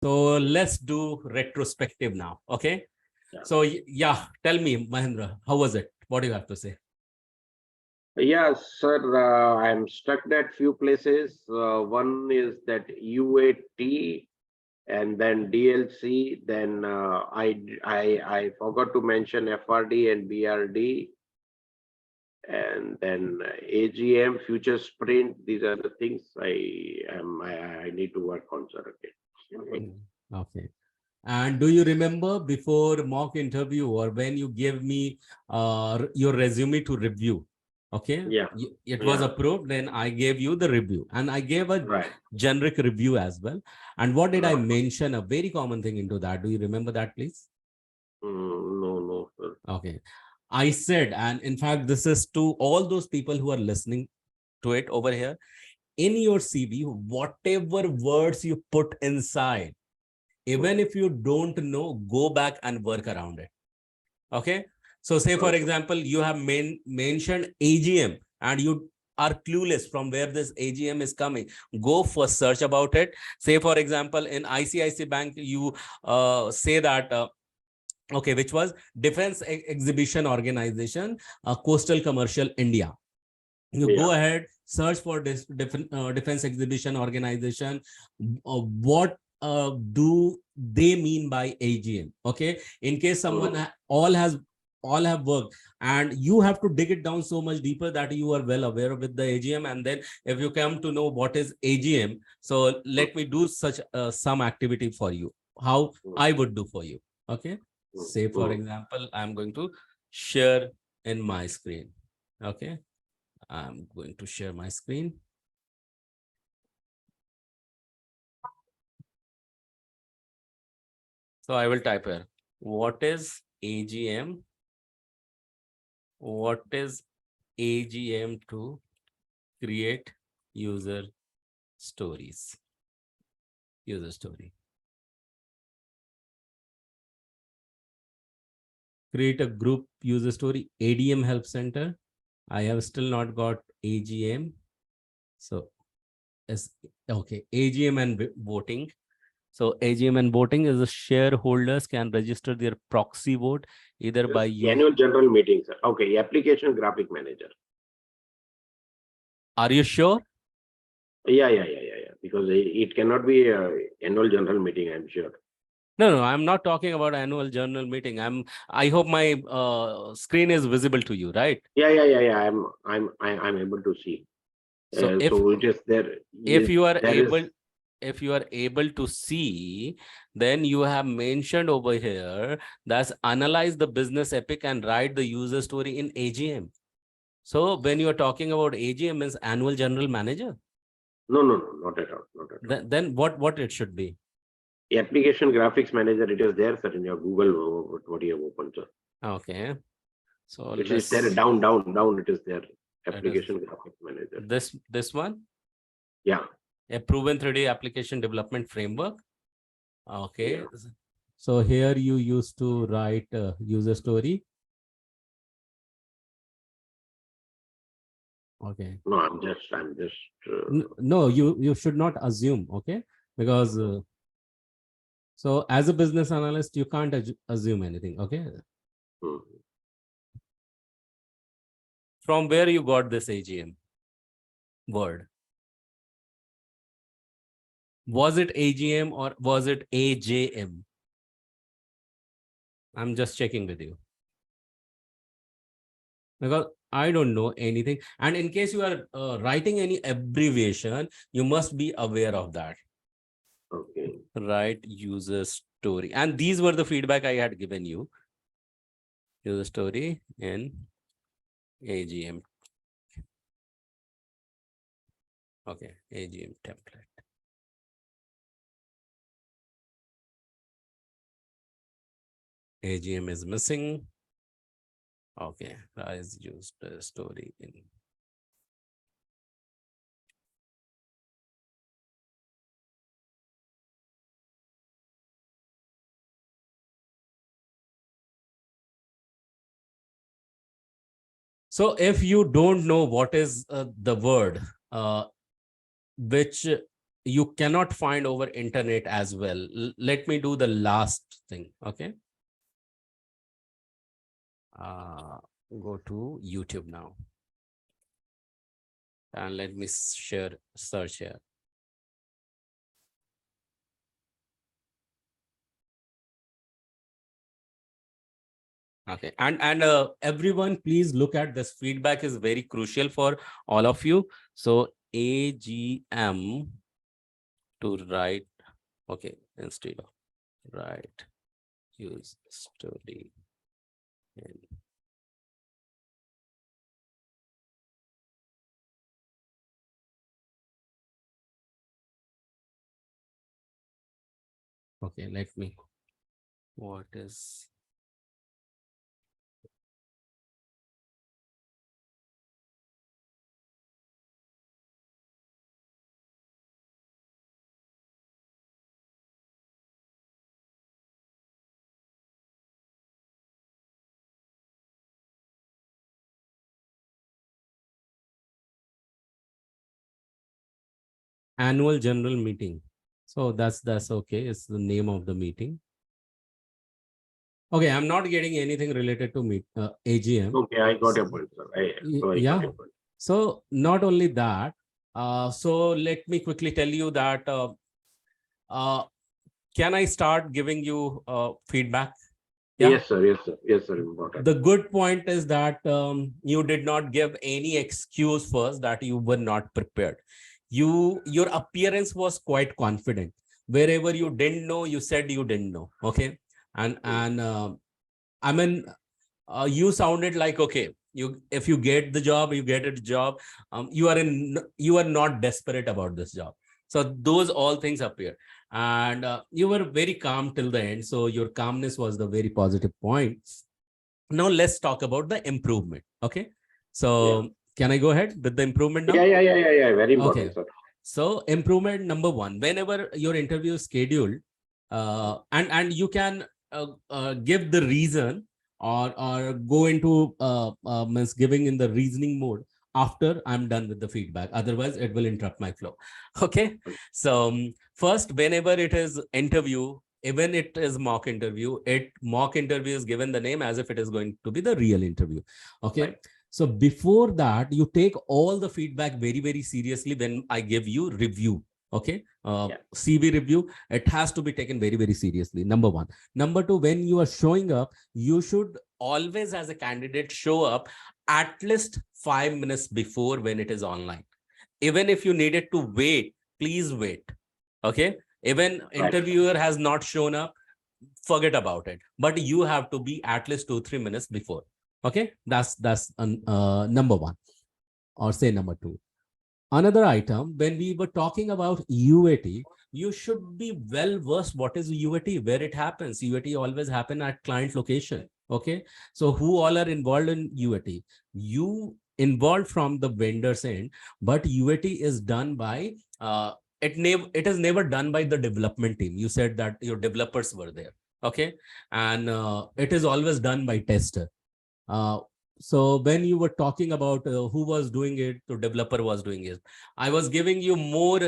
So let's do retrospective now. Okay. Yeah. So yeah, tell me, Mahendra, how was it? What do you have to say? Yes, sir. I'm stuck at few places. One is that UAT and then DLC. Then I forgot to mention FRD and BRD, and then AGM, future sprint. These are the things I need to work on, sir. Okay. Okay. And do you remember before mock interview or when you gave me your resume to review? Okay. Yeah. It was Yeah. approved. Then I gave you the review and I gave a Right. generic review as well. And what did I Right. mention? A very common thing into that. Do you remember that, please? No, no, sir. Okay. I said, and in fact, this is to all those people who are listening to it over here. In your CV, whatever words you put inside, even if you don't know, go back and work around it. Okay. So say, for Okay. example, you have mentioned AGM and you are clueless from where this AGM is coming. Go for search about it. Say, for example, in ICICI Bank, you say that okay, which was Defense Exhibition Organization, Coastal Commercial India. You go Yeah. ahead, search for this Defense Exhibition Organization. What do they mean by AGM? Okay, in case someone all have worked, and you have to dig it down so much deeper that you are well aware with the AGM, and then if you come to know what is AGM, so let me do such some activity for you. How I would do for you. Okay, say for example, I'm going to share in my screen. Okay, I'm going to share my screen. So I will type here, what is AGM? What is AGM to create user stories? User story. Create a group user story, ADM Help Center. I have still not got AGM. So, yes, okay, AGM and voting. So AGM and voting is the shareholders can register their proxy vote either by use. Annual general meeting, sir. Okay, application graphic manager. Are you sure? Yeah. Because it cannot be annual general meeting, I'm sure. No, I'm not talking about annual journal meeting. I hope my screen is visible to you, right? Yeah. I'm able to see. So So it is there. if you are There is. able if you are able to see, then you have mentioned over here that's analyze the business epic and write the user story in AGM. So when you are talking about AGM is annual general manager, No, not at all. Not at all. then what it should be? Application graphics manager, it is there, sir, in your Google, what you have opened, sir. Okay. So It is there, let's down, it is there. it is Application graphics manager. this one, Yeah. a proven 3D application development framework. Okay. Yeah. So here you used to write user story. Okay. No, I'm just. No, you should not assume. Okay, because so as a business analyst, you can't assume anything. Okay. Hmm. From where you got this AGM word? Was it AGM or was it AJM? I'm just checking with you because I don't know anything. And in case you are writing any abbreviation, you must be aware of that. Okay. Write user story. And these were the feedback I had given you. User story in AGM. Okay, AGM template. AGM is missing. Okay, rise used story in. So if you don't know what is the word which you cannot find over internet as well. Let me do the last thing. Okay. Go to YouTube now. And let me share search here. Okay, and everyone, please look at this. Feedback is very crucial for all of you. So AGM to write. Okay, instead of write, use study. Okay, let me. What is annual general meeting? So that's okay. It's the name of the meeting. Okay, I'm not getting anything related to meet AGM. Okay, I got So, your point, sir. I got yeah. your point. So not only that, so let me quickly tell you that can I start giving you feedback? Yeah. Yes, sir. Yes, sir. Yes, sir. Important. The good point is that you did not give any excuse first that you were not prepared. Your appearance was quite confident. Wherever you didn't know, you said you didn't know. Okay. And I mean, you sounded like, okay, you, if you get the job, you get a job. You are not desperate about this job. So those all things appear, and you were very calm till the end. So your calmness was the very positive point. Now let's talk about the improvement. Okay. So Yeah. can I go ahead with the improvement now? Yeah. Very Okay. important, sir. So improvement number one, whenever your interview is scheduled, and you can give the reason, or go into means giving in the reasoning mode after I'm done with the feedback. Otherwise, it will interrupt my flow. Okay. So first, whenever it is interview, even it is mock interview, mock interview is given the name as if it is going to be the real interview. Okay. Right. So before that, you take all the feedback very, very seriously when I give you review. Okay. CV review, it has to be taken very, very seriously. Number one. Number two, when you are showing up, you should always, as a candidate, show up at least 5 minutes before when it is online. Even if you needed to wait, please wait. Okay. Even interviewer has not shown up, forget about it. But you have to be at least 2-3 minutes before. Okay, that's number one, or say number two. Another item, when we were talking about UAT, you should be well versed what is UAT, where it happens. UAT always happen at client location. Okay, so who all are involved in UAT? You involved from the vendor's end, but UAT is done by it is never done by the development team. You said that your developers were there. Okay, and it is always done by tester. So when you were talking about who was doing it, the developer was doing it, I was giving you more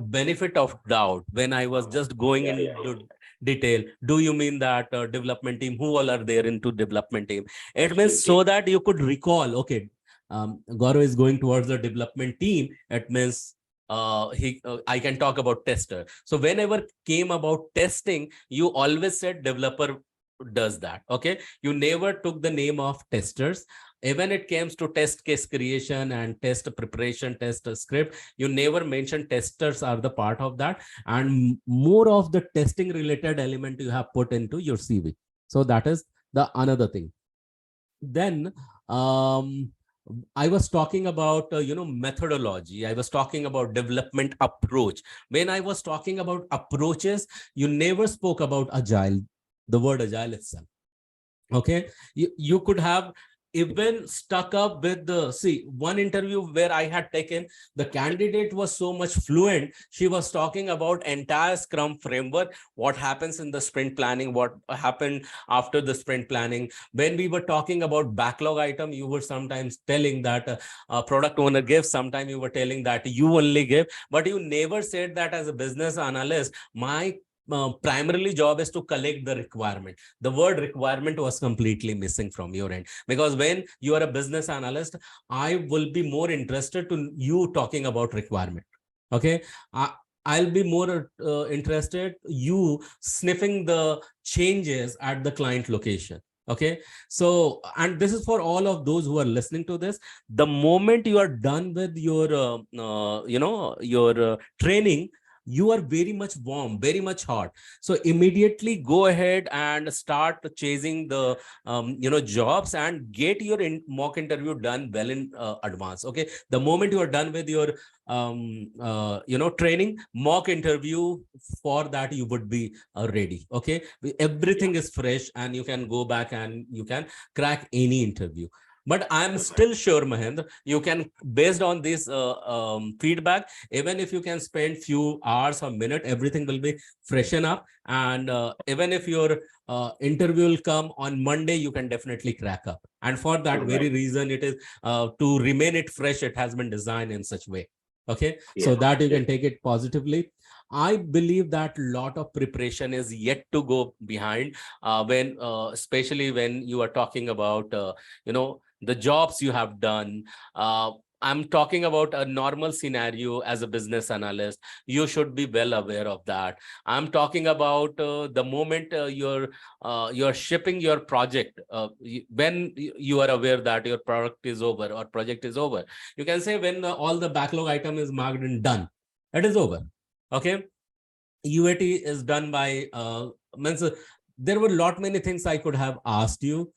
benefit of doubt when I was just going into detail. Do you mean that development team, who all are there into development team? It means so that you could recall, okay, Gaurav is going towards the development team. It means I can talk about tester. So whenever came about testing, you always said developer does that. Okay, you never took the name of testers. Even it comes to test case creation and test preparation, test script, you never mentioned testers are the part of that, and more of the testing related element you have put into your CV. So that is the another thing. Then I was talking about methodology. I was talking about development approach. When I was talking about approaches, you never spoke about agile, the word agile itself. Okay, you could have even stuck up with the, see, one interview where I had taken, the candidate was so much fluent. She was talking about entire Scrum framework, what happens in the sprint planning, what happened after the sprint planning. When we were talking about backlog item, you were sometimes telling that product owner gives, sometimes you were telling that you only give, but you never said that as a business analyst, my primarily job is to collect the requirement. The word requirement was completely missing from your end, because when you are a business analyst, I will be more interested to you talking about requirement. Okay. I'll be more interested you sniffing the changes at the client location. Okay. So, and this is for all of those who are listening to this. The moment you are done with your your training, you are very much warm, very much hot. So immediately go ahead and start chasing the jobs, and get your mock interview done well in advance. Okay. The moment you are done with your training, mock interview, for that you would be ready. Okay. Everything is fresh, and you can go back and you can crack any interview. But I'm still sure, Mahendra, you can, based on this feedback, even if you can spend few hours or minute, everything will be freshen up. And even if your interview will come on Monday, you can definitely crack up. And for that very reason, it is to remain it fresh, it has been designed in such way. Okay. So that you can take it positively. I believe that lot of preparation is yet to go behind, when especially when you are talking about the jobs you have done. I'm talking about a normal scenario as a business analyst. You should be well aware of that. I'm talking about the moment you're shipping your project, when you are aware that your product is over or project is over. You can say when all the backlog item is marked and done, it is over. Okay. UAT is done by means there were lot many things I could have asked you.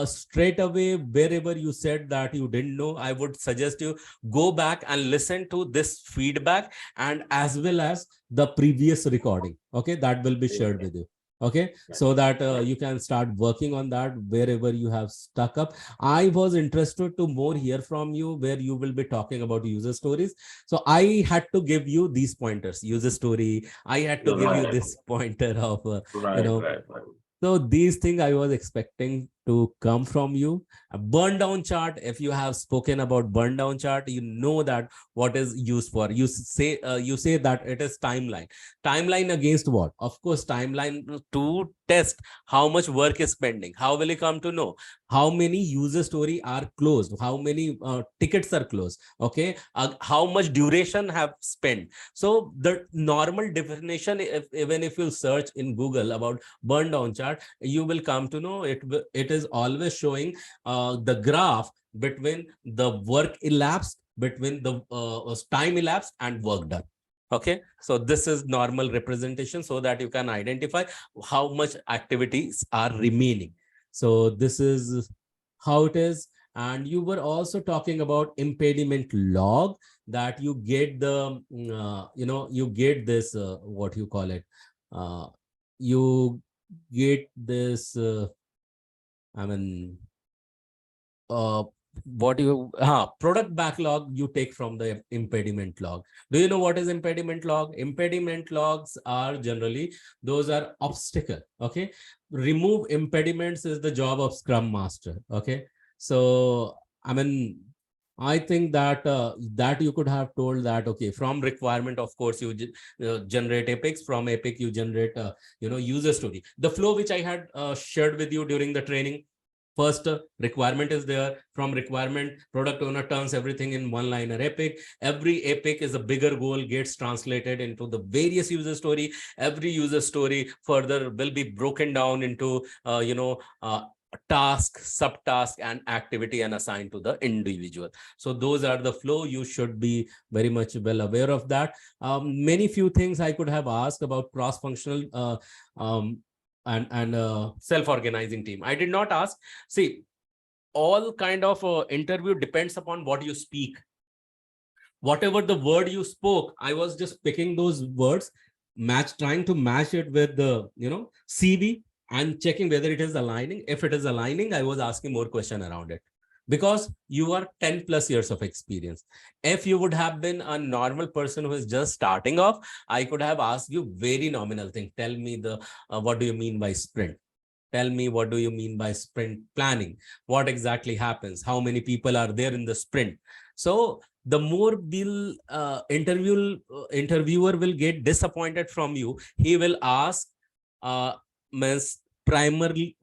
Straight away, wherever you said that you didn't know, I would suggest you go back and listen to this feedback, and as well as the previous recording. Okay, that will be shared with you. Okay, so that you can start working on that wherever you have stuck up. I was interested to more hear from you where you will be talking about user stories. So I had to give you these pointers, user story. I had to give you this pointer of so these things I was expecting to come from you. A burn down chart. If you have spoken about burn down chart, you know that what is used for. You say that it is timeline. Timeline against what? Of course, timeline to test how much work is pending. How will you come to know how many user story are closed? How many tickets are closed? Okay, how much duration have spent? So the normal definition, if even if you search in Google about burn down chart, you will come to know it is always showing the graph between the work elapsed, between the time elapsed and work done. Okay, so this is normal representation so that you can identify how much activities are remaining. So this is how it is. And you were also talking about impediment log, that you get the you get this what you call it, you get this I mean uh, what you product backlog you take from the impediment log. Do you know what is impediment log? Impediment logs are generally, those are obstacle. Okay, remove impediments is the job of scrum master. Okay, so I think that that you could have told that, okay, from requirement, of course, you generate epics. From epic, you generate user story. The flow which I had shared with you during the training. First, requirement is there. From requirement, product owner turns everything in one liner epic. Every epic is a bigger goal, gets translated into the various user story. Every user story further will be broken down into task, subtask, and activity, and assigned to the individual. So those are the flow. You should be very much well aware of that. Many few things I could have asked about cross-functional and self-organizing team. I did not ask. See, all kind of interview depends upon what you speak. Whatever the word you spoke, I was just picking those words, trying to match it with the CV. and checking whether it is aligning. If it is aligning, I was asking more question around it, because you are 10 plus years of experience. If you would have been a normal person who is just starting off, I could have asked you very nominal thing. Tell me the what do you mean by sprint? Tell me, what do you mean by sprint planning? What exactly happens? How many people are there in the sprint? So the more will interviewer will get disappointed from you. He will ask means primary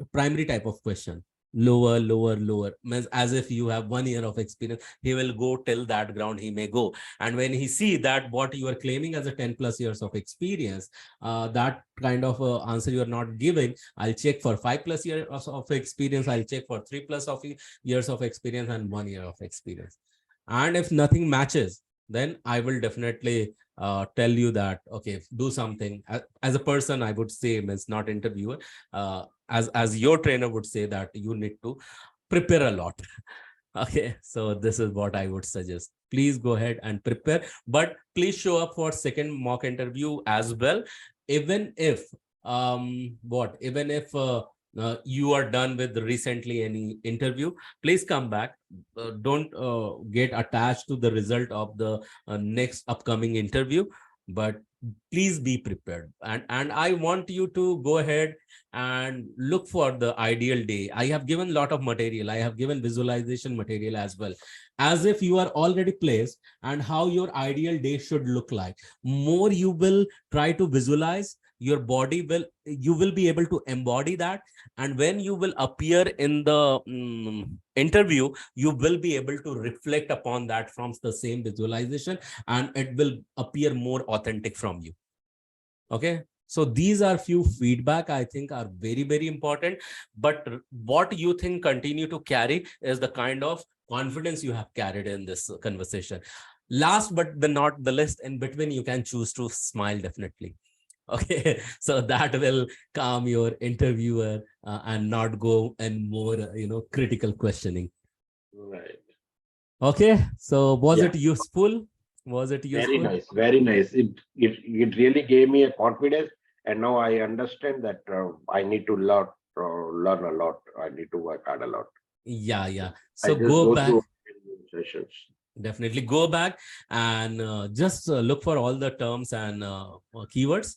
type of question, lower, means as if you have 1 year of experience. He will go till that ground he may go. And when he see that what you are claiming as a 10 plus years of experience, that kind of answer you are not giving, I'll check for 5 plus years of experience, I'll check for 3 plus of years of experience, and 1 year of experience. And if nothing matches, then I will definitely tell you that, okay, do something. As a person, I would say, means not interviewer, as your trainer would say, that you need to prepare a lot. Okay, so this is what I would suggest. Please go ahead and prepare, but please show up for second mock interview as well. Even if even if you are done with recently any interview, please come back. Don't get attached to the result of the next upcoming interview, but please be prepared. And I want you to go ahead and look for the ideal day. I have given a lot of material. I have given visualization material as well, as if you are already placed, and how your ideal day should look like. More you will try to visualize, your body will, you will be able to embody that. And when you will appear in the interview, you will be able to reflect upon that from the same visualization, and it will appear more authentic from you. Okay, so these are few feedback I think are very important. But what you think continue to carry is the kind of confidence you have carried in this conversation. Last but the not the least, in between you can choose to smile, definitely. Okay, so that will calm your interviewer and not go in more critical questioning. Right. Okay, so was Yeah. it useful? Was it Very useful? nice. Very nice. It really gave me a confidence, and now I understand that I need to learn a lot. I need to work hard a lot. Yeah. I So just go go back. through sessions. Definitely go back and just look for all the terms and keywords.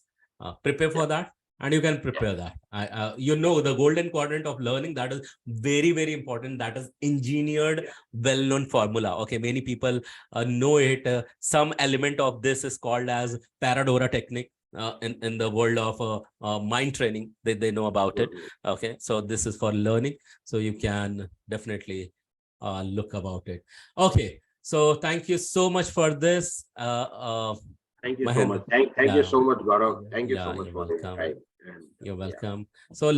Prepare Yeah. for that, and you can prepare that. The golden quadrant of learning, that is very important. That is engineered, Yeah. well-known formula. Okay, many people know it. Some element of this is called as Paradora technique. In the world of mind training, they know about it. Mhm. Okay, so this is for learning, so you can definitely look about it. Okay, so thank you so much for this, Thank you so much. Mahendra. Thank you Yeah, so much, Gaurav. Thank you so yeah, much you're for your welcome. time. And You're yeah. welcome. So